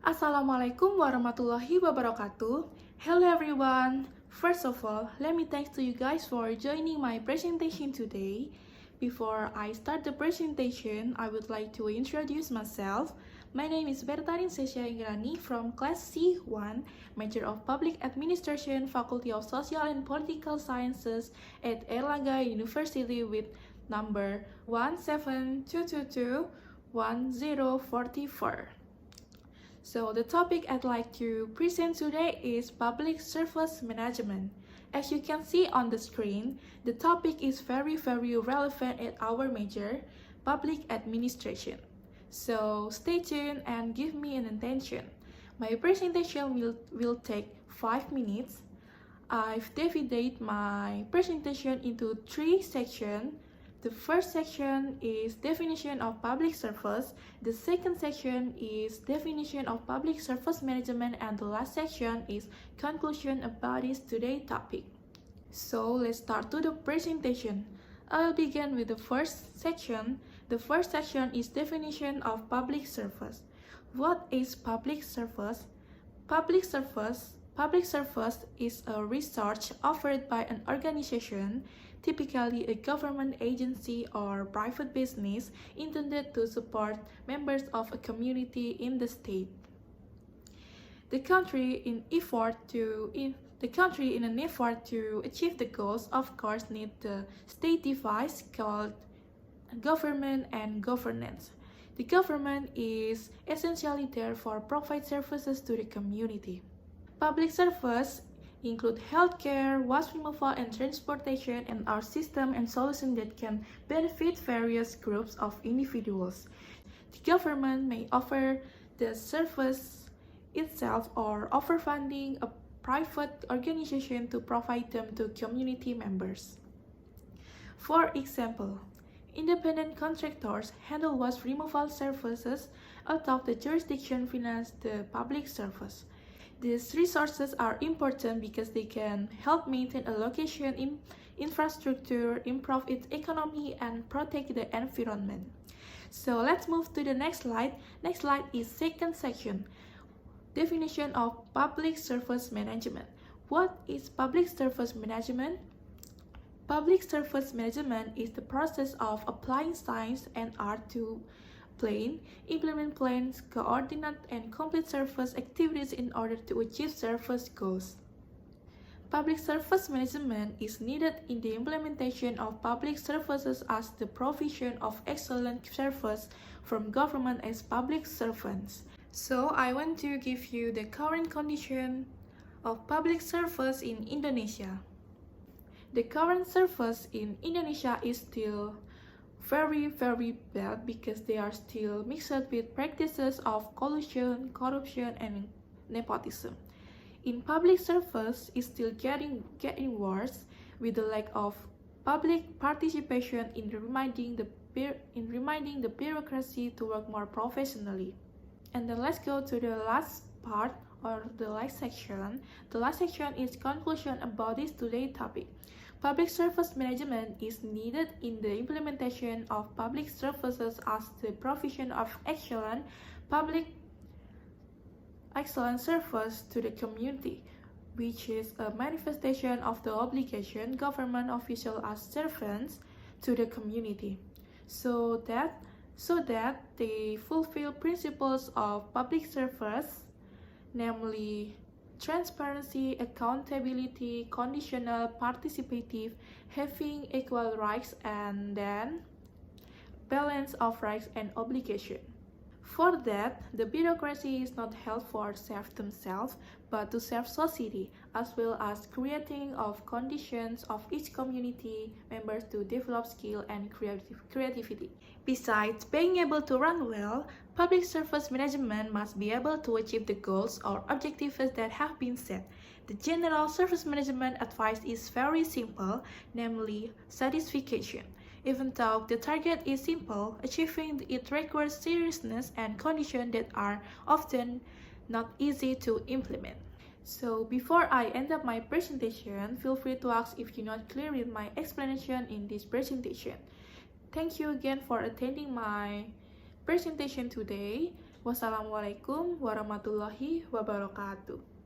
Assalamualaikum warahmatullahi wabarakatuh. Hello everyone. First of all, let me thank to you guys for joining my presentation today. Before I start the presentation, I would like to introduce myself. My name is Berthareine Sesia from class C1, major of Public Administration, Faculty of Social and Political Sciences at Airlangga University with number 172221044. So the topic I'd like to present today is public service management. As you can see on the screen, the topic is very relevant at our major, public administration. So stay tuned and give me an attention. My presentation will take 5 minutes. I've divided my presentation into 3 sections. The first section is definition of public service, the second section is definition of public service management, and the last section is conclusion about this today's topic. So let's start to the presentation. I'll begin with the first section. The first section is definition of public service. What is public service? Public service is a research offered by an organization, typically a government agency or private business, intended to support members of a community in the state. The country, in an effort to achieve the goals, of course, need the state device called government and governance. The government is essentially there for provide services to the community. Public service include healthcare, waste removal and transportation, and are systems and solutions that can benefit various groups of individuals. The government may offer the service itself or offer funding a private organization to provide them to community members. For example, independent contractors handle waste removal services out of the jurisdiction finance the public service. These resources are important because they can help maintain a location infrastructure, improve its economy, and protect the environment. So let's move to the next slide. Next slide is second section. Definition of public service management. What is public service management? Public service management is the process of applying science and art to implement plans, coordinate and complete service activities in order to achieve service goals. Public service management is needed in the implementation of public services as the provision of excellent service from government as public servants. So I want to give you the current condition of public service in Indonesia. The current service in Indonesia is still very bad because they are still mixed with practices of collusion, corruption, and nepotism. In public service, is still getting worse with the lack of public participation in reminding the bureaucracy to work more professionally. And then let's go to the last part or the last section. The last section is conclusion about this today's topic. Public service management is needed in the implementation of public services as the provision of excellent service to the community, which is a manifestation of the obligation government officials as servants to the community, so that they fulfill principles of public service, namely transparency, accountability, conditional, participative, having equal rights, and then balance of rights and obligation. For that, the bureaucracy is not held for serve themselves, but to serve society, as well as creating of conditions of each community members to develop skill and creativity. Besides being able to run well, public service management must be able to achieve the goals or objectives that have been set. The general service management advice is very simple, namely satisfaction. Even though the target is simple, achieving it requires seriousness and conditions that are often not easy to implement. So before I end up my presentation, feel free to ask if you're not clear with my explanation in this presentation. Thank you again for attending my presentation today. Wassalamualaikum warahmatullahi wabarakatuh.